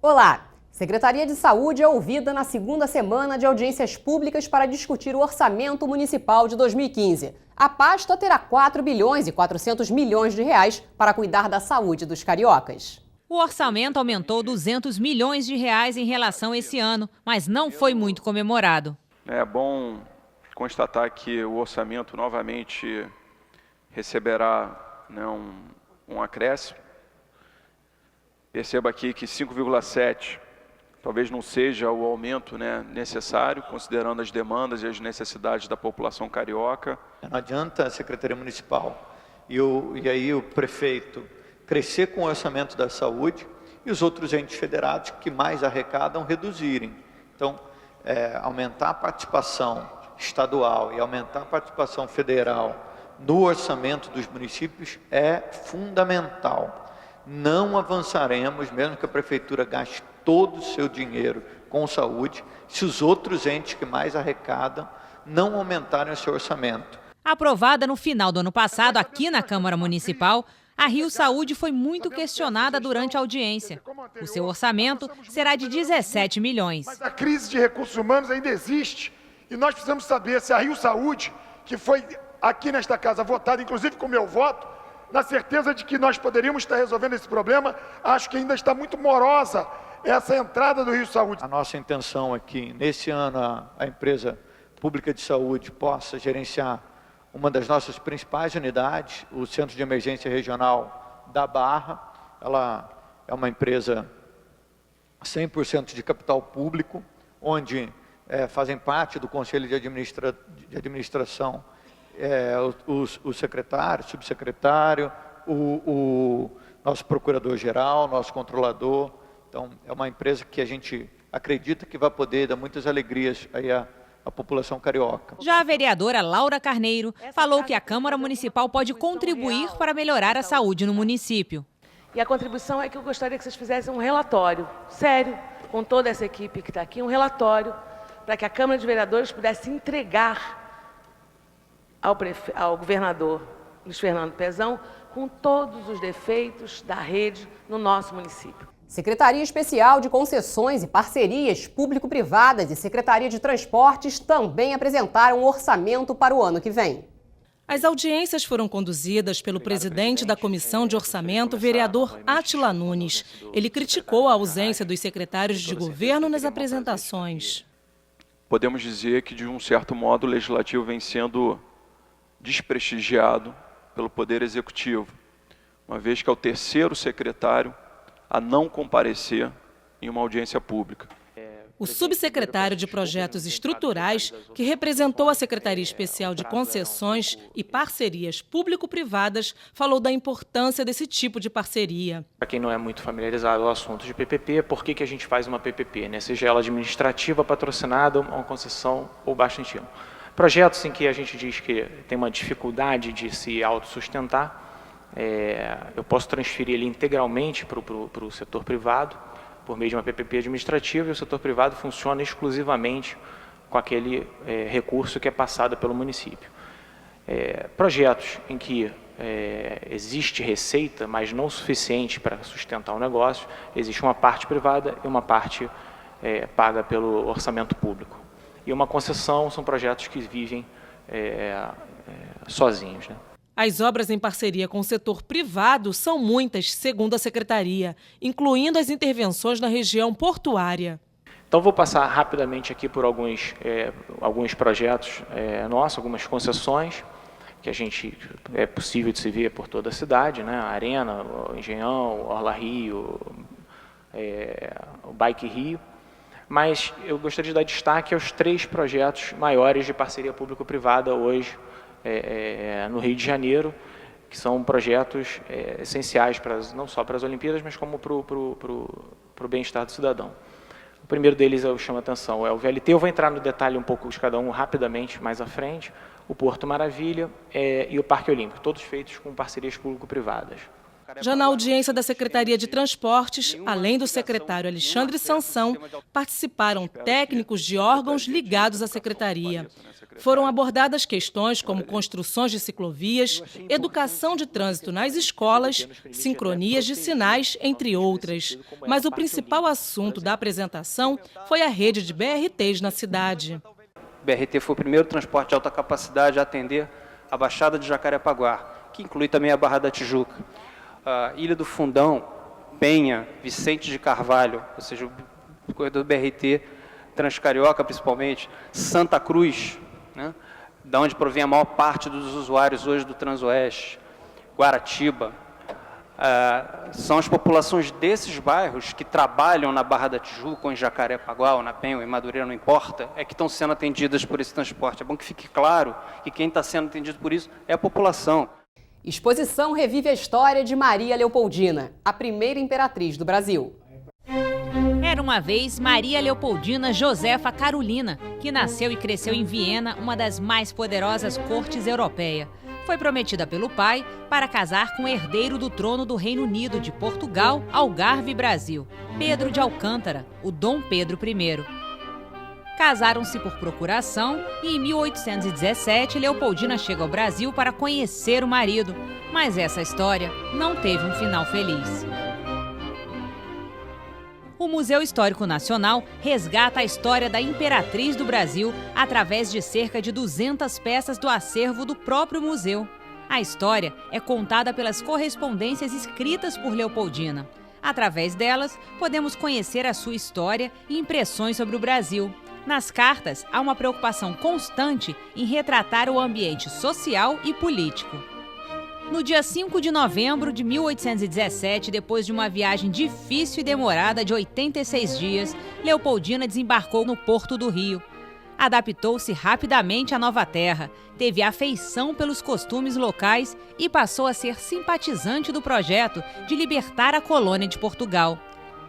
Olá! Secretaria de Saúde é ouvida na segunda semana de audiências públicas para discutir o orçamento municipal de 2015. A pasta terá 4 bilhões e 400 milhões de reais para cuidar da saúde dos cariocas. O orçamento aumentou 200 milhões de reais em relação a esse ano, mas não foi muito comemorado. É bom constatar que o orçamento novamente receberá um acréscimo. Perceba aqui que 5,7 talvez não seja o aumento necessário, considerando as demandas e as necessidades da população carioca. Não adianta a Secretaria Municipal e aí o prefeito crescer com o orçamento da saúde e os outros entes federados que mais arrecadam reduzirem. Então, aumentar a participação estadual e aumentar a participação federal no orçamento dos municípios é fundamental. Não avançaremos, mesmo que a prefeitura gaste todo o seu dinheiro com saúde, se os outros entes que mais arrecadam não aumentarem o seu orçamento. Aprovada no final do ano passado aqui na Câmara Municipal, a Rio Saúde foi muito questionada durante a audiência. O seu orçamento será de 17 milhões. Mas a crise de recursos humanos ainda existe e nós precisamos saber se a Rio Saúde, que foi aqui nesta casa votada, inclusive com o meu voto, na certeza de que nós poderíamos estar resolvendo esse problema, acho que ainda está muito morosa essa entrada do Rio Saúde. A nossa intenção é que, nesse ano, a empresa pública de saúde possa gerenciar uma das nossas principais unidades, o Centro de Emergência Regional da Barra. Ela é uma empresa 100% de capital público, onde fazem parte do Conselho de Administração o secretário, subsecretário, o nosso procurador-geral, nosso controlador. Então, é uma empresa que a gente acredita que vai poder dar muitas alegrias aí à população carioca. Já a vereadora Laura Carneiro falou que a Câmara Municipal pode contribuir para melhorar a saúde no município. E a contribuição é que eu gostaria que vocês fizessem um relatório, sério, com toda essa equipe que está aqui, um relatório para que a Câmara de Vereadores pudesse entregar ao governador Luiz Fernando Pezão com todos os defeitos da rede no nosso município. Secretaria Especial de Concessões e Parcerias Público-Privadas e Secretaria de Transportes também apresentaram um orçamento para o ano que vem. As audiências foram conduzidas pelo presidente da Comissão de Orçamento, vereador Átila Nunes. Ele criticou a ausência dos secretários de governo nas apresentações. Podemos dizer que, de um certo modo, o Legislativo vem sendo desprestigiado pelo Poder Executivo, uma vez que é o terceiro secretário a não comparecer em uma audiência pública. O subsecretário de Projetos Estruturais, que representou a Secretaria Especial de Concessões e Parcerias Público-Privadas, falou da importância desse tipo de parceria. Para quem não é muito familiarizado ao assunto de PPP, por que a gente faz uma PPP? Seja ela administrativa, patrocinada, uma concessão ou baixo incentivo. Projetos em que a gente diz que tem uma dificuldade de se autossustentar, eu posso transferir ele integralmente para o setor privado, por meio de uma PPP administrativa, e o setor privado funciona exclusivamente com aquele recurso que é passado pelo município. Projetos em que existe receita, mas não suficiente para sustentar o negócio, existe uma parte privada e uma parte paga pelo orçamento público. E uma concessão são projetos que vivem sozinhos. As obras em parceria com o setor privado são muitas, segundo a Secretaria, incluindo as intervenções na região portuária. Então, vou passar rapidamente aqui por alguns projetos nossos, algumas concessões, que é possível de se ver por toda a cidade, a Arena, o Engenhão, o Orla Rio, o Bike Rio. Mas eu gostaria de dar destaque aos 3 projetos maiores de parceria público-privada hoje no Rio de Janeiro, que são projetos essenciais não só para as Olimpíadas, mas como para o bem-estar do cidadão. O primeiro deles eu chamo a atenção, é o VLT, eu vou entrar no detalhe um pouco de cada um rapidamente mais à frente, o Porto Maravilha e o Parque Olímpico, todos feitos com parcerias público-privadas. Já na audiência da Secretaria de Transportes, além do secretário Alexandre Sansão, participaram técnicos de órgãos ligados à secretaria. Foram abordadas questões como construções de ciclovias, educação de trânsito nas escolas, sincronias de sinais, entre outras. Mas o principal assunto da apresentação foi a rede de BRTs na cidade. O BRT foi o primeiro transporte de alta capacidade a atender a Baixada de Jacarepaguá, que inclui também a Barra da Tijuca. Ilha do Fundão, Penha, Vicente de Carvalho, ou seja, o corredor do BRT, Transcarioca principalmente, Santa Cruz, né, da onde provém a maior parte dos usuários hoje do Transoeste, Guaratiba. São as populações desses bairros que trabalham na Barra da Tijuca, ou em Jacarepaguá, ou na Penha, ou em Madureira, não importa, é que estão sendo atendidas por esse transporte. É bom que fique claro que quem está sendo atendido por isso é a população. Exposição revive a história de Maria Leopoldina, a primeira imperatriz do Brasil. Era uma vez Maria Leopoldina Josefa Carolina, que nasceu e cresceu em Viena, uma das mais poderosas cortes europeias. Foi prometida pelo pai para casar com o herdeiro do trono do Reino Unido de Portugal, Algarve e Brasil, Pedro de Alcântara, o Dom Pedro I. Casaram-se por procuração e em 1817 Leopoldina chega ao Brasil para conhecer o marido, mas essa história não teve um final feliz. O Museu Histórico Nacional resgata a história da imperatriz do Brasil através de cerca de 200 peças do acervo do próprio museu. A história é contada pelas correspondências escritas por Leopoldina. Através delas, podemos conhecer a sua história e impressões sobre o Brasil. Nas cartas, há uma preocupação constante em retratar o ambiente social e político. No dia 5 de novembro de 1817, depois de uma viagem difícil e demorada de 86 dias, Leopoldina desembarcou no Porto do Rio. Adaptou-se rapidamente à nova terra, teve afeição pelos costumes locais e passou a ser simpatizante do projeto de libertar a colônia de Portugal.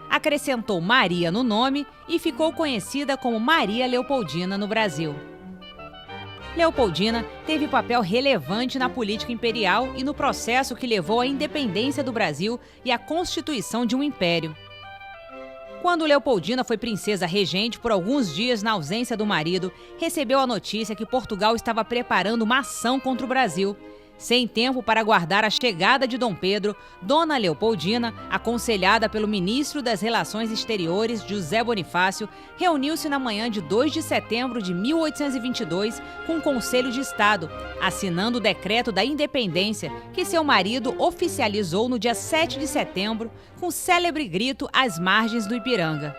Acrescentou Maria no nome e ficou conhecida como Maria Leopoldina no Brasil. Leopoldina teve papel relevante na política imperial e no processo que levou à independência do Brasil e à constituição de um império. Quando Leopoldina foi princesa regente por alguns dias na ausência do marido, recebeu a notícia que Portugal estava preparando uma ação contra o Brasil. Sem tempo para aguardar a chegada de Dom Pedro, Dona Leopoldina, aconselhada pelo ministro das Relações Exteriores, José Bonifácio, reuniu-se na manhã de 2 de setembro de 1822 com o Conselho de Estado, assinando o Decreto da Independência, que seu marido oficializou no dia 7 de setembro, com o célebre grito às margens do Ipiranga.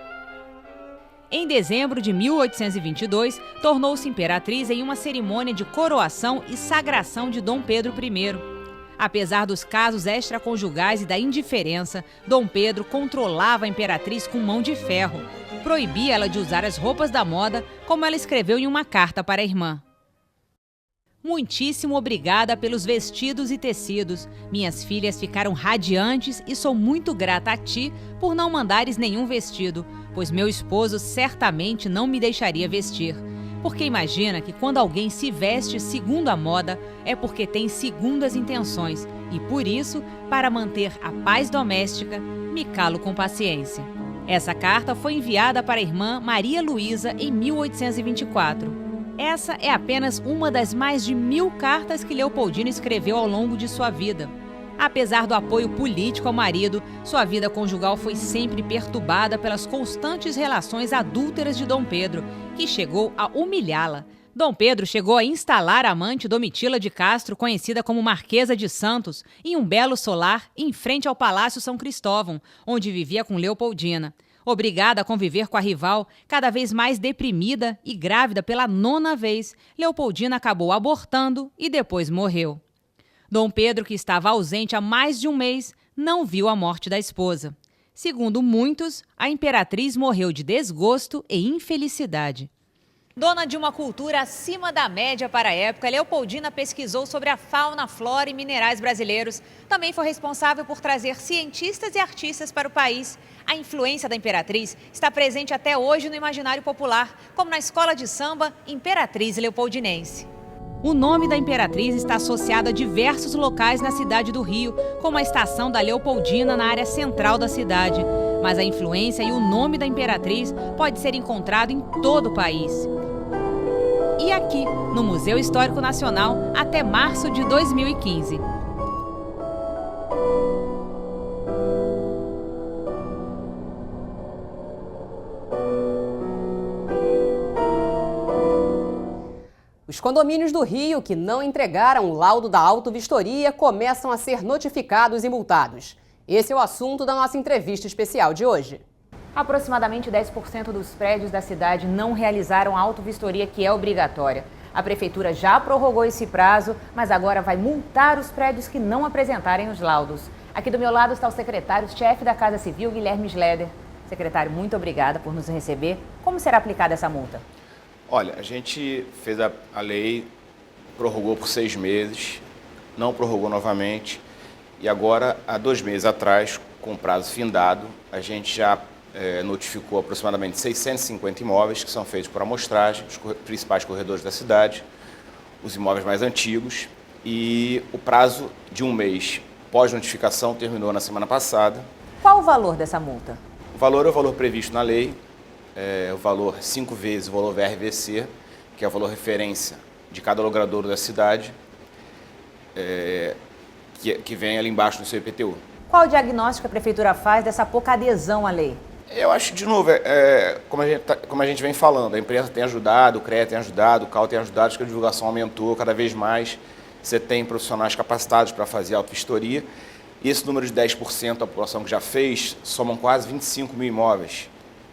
Em dezembro de 1822, tornou-se imperatriz em uma cerimônia de coroação e sagração de Dom Pedro I. Apesar dos casos extraconjugais e da indiferença, Dom Pedro controlava a imperatriz com mão de ferro. Proibia ela de usar as roupas da moda, como ela escreveu em uma carta para a irmã. Muitíssimo obrigada pelos vestidos e tecidos. Minhas filhas ficaram radiantes e sou muito grata a ti por não mandares nenhum vestido, pois meu esposo certamente não me deixaria vestir. Porque imagina que quando alguém se veste segundo a moda, é porque tem segundas intenções e, por isso, para manter a paz doméstica, me calo com paciência. Essa carta foi enviada para a irmã Maria Luísa em 1824. Essa é apenas uma das mais de 1000 cartas que Leopoldina escreveu ao longo de sua vida. Apesar do apoio político ao marido, sua vida conjugal foi sempre perturbada pelas constantes relações adúlteras de Dom Pedro, que chegou a humilhá-la. Dom Pedro chegou a instalar a amante Domitila de Castro, conhecida como Marquesa de Santos, em um belo solar em frente ao Palácio São Cristóvão, onde vivia com Leopoldina. Obrigada a conviver com a rival, cada vez mais deprimida e grávida pela 9ª vez, Leopoldina acabou abortando e depois morreu. Dom Pedro, que estava ausente há mais de um mês, não viu a morte da esposa. Segundo muitos, a imperatriz morreu de desgosto e infelicidade. Dona de uma cultura acima da média para a época, Leopoldina pesquisou sobre a fauna, flora e minerais brasileiros. Também foi responsável por trazer cientistas e artistas para o país. A influência da imperatriz está presente até hoje no imaginário popular, como na escola de samba Imperatriz Leopoldinense. O nome da Imperatriz está associado a diversos locais na cidade do Rio, como a estação da Leopoldina na área central da cidade. Mas a influência e o nome da Imperatriz pode ser encontrado em todo o país. E aqui, no Museu Histórico Nacional, até março de 2015. Os condomínios do Rio que não entregaram o laudo da autovistoria começam a ser notificados e multados. Esse é o assunto da nossa entrevista especial de hoje. Aproximadamente 10% dos prédios da cidade não realizaram a autovistoria, que é obrigatória. A prefeitura já prorrogou esse prazo, mas agora vai multar os prédios que não apresentarem os laudos. Aqui do meu lado está o secretário-chefe da Casa Civil, Guilherme Schleder. Secretário, muito obrigada por nos receber. Como será aplicada essa multa? Olha, a gente fez a lei, prorrogou por 6 meses, não prorrogou novamente, e agora, há 2 meses atrás, com o prazo findado, a gente já notificou aproximadamente 650 imóveis que são feitos por amostragem, os principais corredores da cidade, os imóveis mais antigos, e o prazo de 1 mês pós-notificação terminou na semana passada. Qual o valor dessa multa? O valor é o valor previsto na lei, o valor 5 vezes o valor VRVC, que é o valor referência de cada logradouro da cidade, que vem ali embaixo no seu IPTU. Qual o diagnóstico que a prefeitura faz dessa pouca adesão à lei? Eu acho, de novo, como a gente vem falando, a imprensa tem ajudado, o CREA tem ajudado, o CAL tem ajudado, acho que a divulgação aumentou cada vez mais, você tem profissionais capacitados para fazer a autovistoria, e esse número de 10% da população que já fez, somam quase 25 mil imóveis.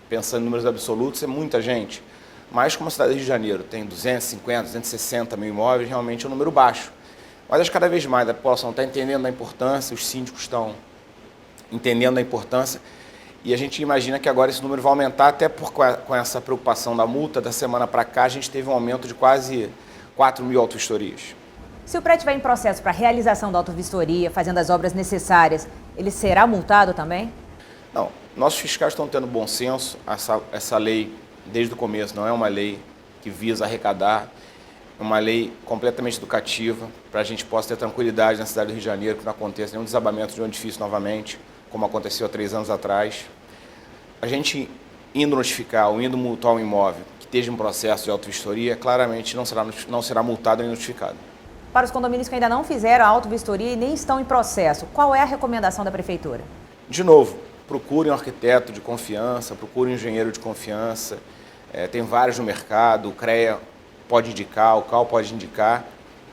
Pensando em números absolutos, é muita gente. Mas como a cidade do Rio de Janeiro tem 250, 260 mil imóveis, realmente é um número baixo. Mas acho que cada vez mais a população está entendendo a importância, os síndicos estão entendendo a importância, e a gente imagina que agora esse número vai aumentar, até com essa preocupação da multa. Da semana para cá, a gente teve um aumento de quase 4 mil autovistorias. Se o prédio estiver em processo para a realização da autovistoria, fazendo as obras necessárias, ele será multado também? Não. Nossos fiscais estão tendo bom senso. Essa lei, desde o começo, não é uma lei que visa arrecadar, é uma lei completamente educativa, para a gente possa ter tranquilidade na cidade do Rio de Janeiro, que não aconteça nenhum desabamento de um edifício novamente, como aconteceu há 3 anos atrás. A gente indo notificar ou indo multar um imóvel que esteja em processo de autovistoria, claramente não será multado nem notificado. Para os condomínios que ainda não fizeram a autovistoria e nem estão em processo, qual é a recomendação da prefeitura? De novo, procurem um arquiteto de confiança, procurem um engenheiro de confiança, tem vários no mercado, o CREA pode indicar, o CAL pode indicar,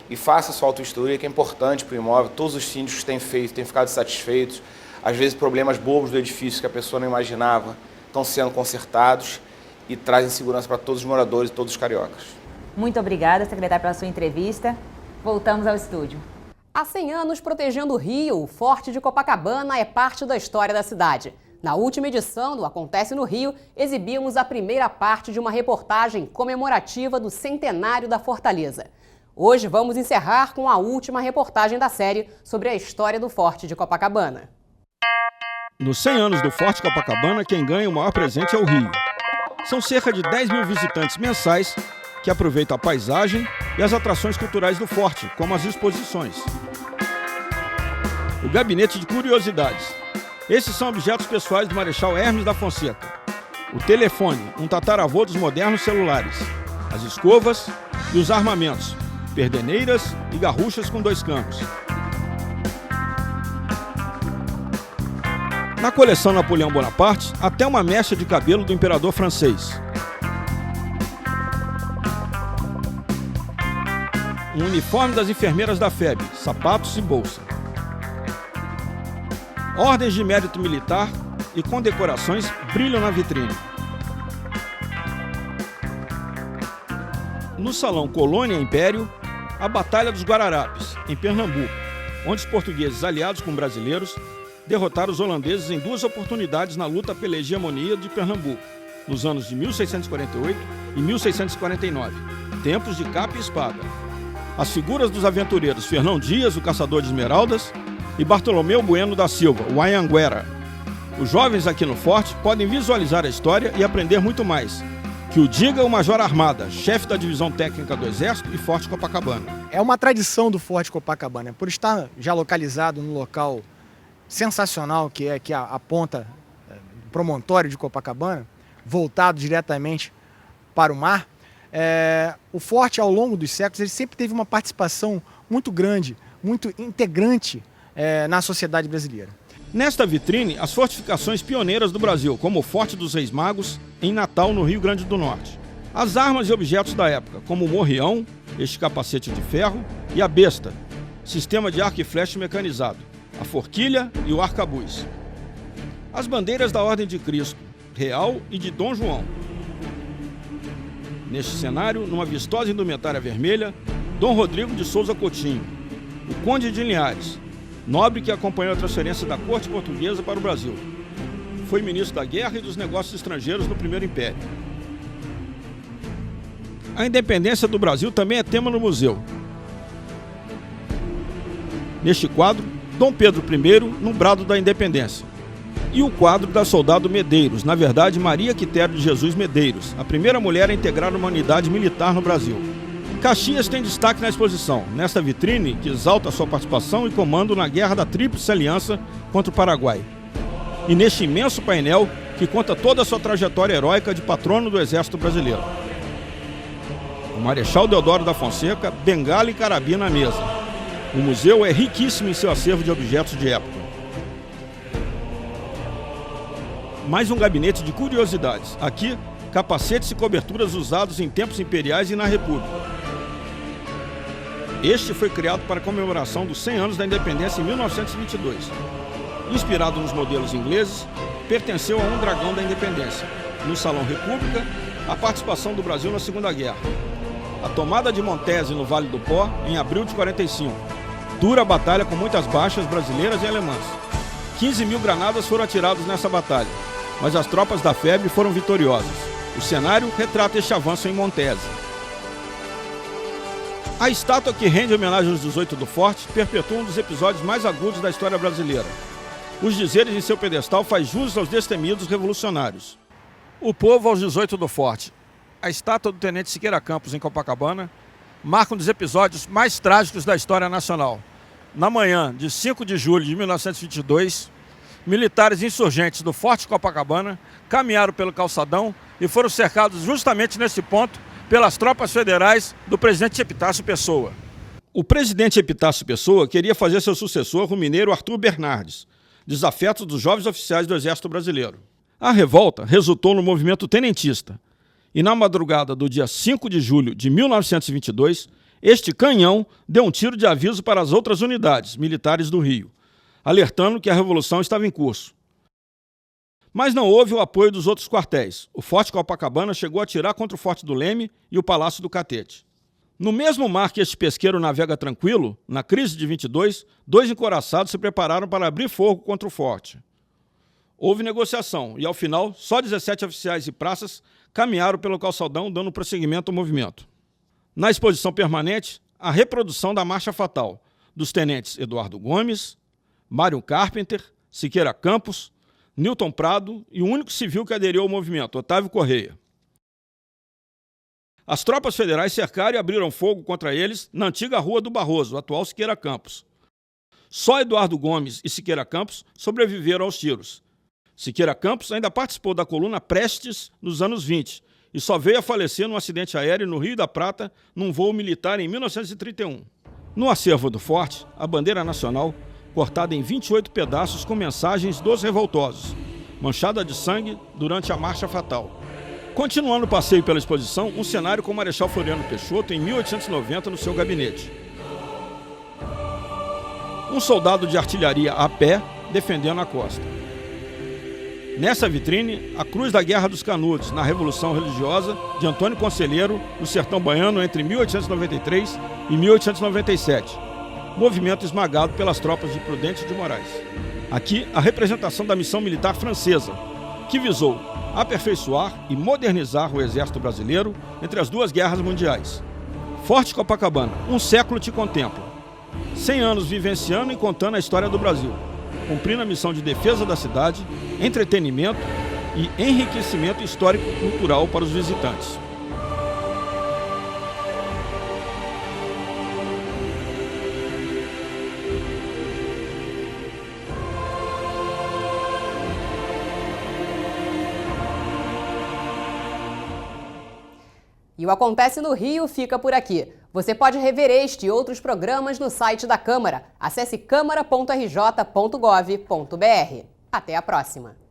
e faça a sua autovistoria, que é importante para o imóvel. Todos os síndicos têm feito, têm ficado satisfeitos, às vezes problemas bobos do edifício que a pessoa não imaginava estão sendo consertados e trazem segurança para todos os moradores e todos os cariocas. Muito obrigada, secretário, pela sua entrevista. Voltamos ao estúdio. Há 100 anos protegendo o Rio, o Forte de Copacabana é parte da história da cidade. Na última edição do Acontece no Rio, exibimos a primeira parte de uma reportagem comemorativa do centenário da Fortaleza. Hoje vamos encerrar com a última reportagem da série sobre a história do Forte de Copacabana. Nos 100 anos do Forte Copacabana, quem ganha o maior presente é o Rio. São cerca de 10 mil visitantes mensais que aproveitam a paisagem e as atrações culturais do Forte, como as exposições. O Gabinete de Curiosidades. Esses são objetos pessoais do Marechal Hermes da Fonseca. O telefone, um tataravô dos modernos celulares. As escovas e os armamentos, perdeneiras e garruchas com 2 canos. Na coleção Napoleão Bonaparte, até uma mecha de cabelo do imperador francês. Um uniforme das enfermeiras da FEB, sapatos e bolsa. Ordens de mérito militar e condecorações brilham na vitrine. No Salão Colônia Império, a Batalha dos Guararapes, em Pernambuco, onde os portugueses aliados com brasileiros derrotaram os holandeses em 2 oportunidades na luta pela hegemonia de Pernambuco, nos anos de 1648 e 1649, tempos de capa e espada. As figuras dos aventureiros Fernão Dias, o caçador de esmeraldas, e Bartolomeu Bueno da Silva, o Anhanguera. Os jovens aqui no Forte podem visualizar a história e aprender muito mais, Que o diga o Major Armada, chefe da Divisão Técnica do Exército e Forte Copacabana. É uma tradição do Forte Copacabana, por estar já localizado num local sensacional que é a ponta do promontório de Copacabana, voltado diretamente para o mar. O Forte, ao longo dos séculos, ele sempre teve uma participação muito grande, muito integrante na sociedade brasileira. Nesta vitrine, as fortificações pioneiras do Brasil, como o Forte dos Reis Magos, em Natal, no Rio Grande do Norte. As armas e objetos da época, como o morrião, este capacete de ferro, e a besta, sistema de arco e flecha mecanizado, a forquilha e o arcabuz. As bandeiras da Ordem de Cristo, Real e de Dom João. Neste cenário, numa vistosa indumentária vermelha, Dom Rodrigo de Souza Coutinho, o Conde de Linhares, nobre que acompanhou a transferência da corte portuguesa para o Brasil. Foi ministro da Guerra e dos Negócios Estrangeiros no Primeiro Império. A independência do Brasil também é tema no museu. Neste quadro, Dom Pedro I no brado da independência. E o quadro da soldado Medeiros, na verdade Maria Quitério de Jesus Medeiros, a primeira mulher a integrar uma unidade militar no Brasil. Caxias tem destaque na exposição, nesta vitrine que exalta sua participação e comando na Guerra da Tríplice Aliança contra o Paraguai. E neste imenso painel que conta toda a sua trajetória heróica de patrono do Exército Brasileiro. O Marechal Deodoro da Fonseca, bengala e carabina à mesa. O museu é riquíssimo em seu acervo de objetos de época. Mais um gabinete de curiosidades. Aqui, capacetes e coberturas usados em tempos imperiais e na República. Este foi criado para a comemoração dos 100 anos da independência em 1922. Inspirado nos modelos ingleses, pertenceu a um dragão da independência. No Salão República, a participação do Brasil na Segunda Guerra. A tomada de Montese no Vale do Pó, em abril de 45. Dura batalha com muitas baixas brasileiras e alemãs. 15 mil granadas foram atiradas nessa batalha, mas as tropas da FEB foram vitoriosas. O cenário retrata este avanço em Montese. A estátua que rende homenagem aos 18 do Forte perpetua um dos episódios mais agudos da história brasileira. Os dizeres em seu pedestal faz jus aos destemidos revolucionários. O povo aos 18 do Forte. A estátua do Tenente Siqueira Campos, em Copacabana, marca um dos episódios mais trágicos da história nacional. Na manhã de 5 de julho de 1922, militares insurgentes do Forte Copacabana caminharam pelo calçadão e foram cercados justamente nesse ponto pelas tropas federais do presidente Epitácio Pessoa. O presidente Epitácio Pessoa queria fazer seu sucessor, o mineiro Arthur Bernardes, desafeto dos jovens oficiais do Exército Brasileiro. A revolta resultou no movimento tenentista, e na madrugada do dia 5 de julho de 1922, este canhão deu um tiro de aviso para as outras unidades militares do Rio, alertando que a revolução estava em curso. Mas não houve o apoio dos outros quartéis. O Forte Copacabana chegou a atirar contra o Forte do Leme e o Palácio do Catete. No mesmo mar que este pesqueiro navega tranquilo, na crise de 22, 2 encouraçados se prepararam para abrir fogo contra o forte. Houve negociação e, ao final, só 17 oficiais e praças caminharam pelo calçadão, dando prosseguimento ao movimento. Na exposição permanente, a reprodução da Marcha Fatal, dos tenentes Eduardo Gomes, Mário Carpenter, Siqueira Campos, Newton Prado e o único civil que aderiu ao movimento, Otávio Correia. As tropas federais cercaram e abriram fogo contra eles na antiga Rua do Barroso, atual Siqueira Campos. Só Eduardo Gomes e Siqueira Campos sobreviveram aos tiros. Siqueira Campos ainda participou da coluna Prestes nos anos 20 e só veio a falecer num acidente aéreo no Rio da Prata, num voo militar em 1931. No acervo do forte, a bandeira nacional, cortada em 28 pedaços com mensagens dos revoltosos, manchada de sangue durante a Marcha Fatal. Continuando o passeio pela exposição, um cenário com o Marechal Floriano Peixoto em 1890 no seu gabinete. Um soldado de artilharia a pé defendendo a costa. Nessa vitrine, a Cruz da Guerra dos Canudos, na Revolução Religiosa, de Antônio Conselheiro, no Sertão Baiano, entre 1893 e 1897. Movimento esmagado pelas tropas de Prudente de Moraes. Aqui, a representação da missão militar francesa, que visou aperfeiçoar e modernizar o Exército Brasileiro entre as 2 guerras mundiais. Forte Copacabana, um século te contempla. 100 anos vivenciando e contando a história do Brasil, cumprindo a missão de defesa da cidade, entretenimento e enriquecimento histórico-cultural para os visitantes. E o Acontece no Rio fica por aqui. Você pode rever este e outros programas no site da Câmara. Acesse câmara.rj.gov.br. Até a próxima!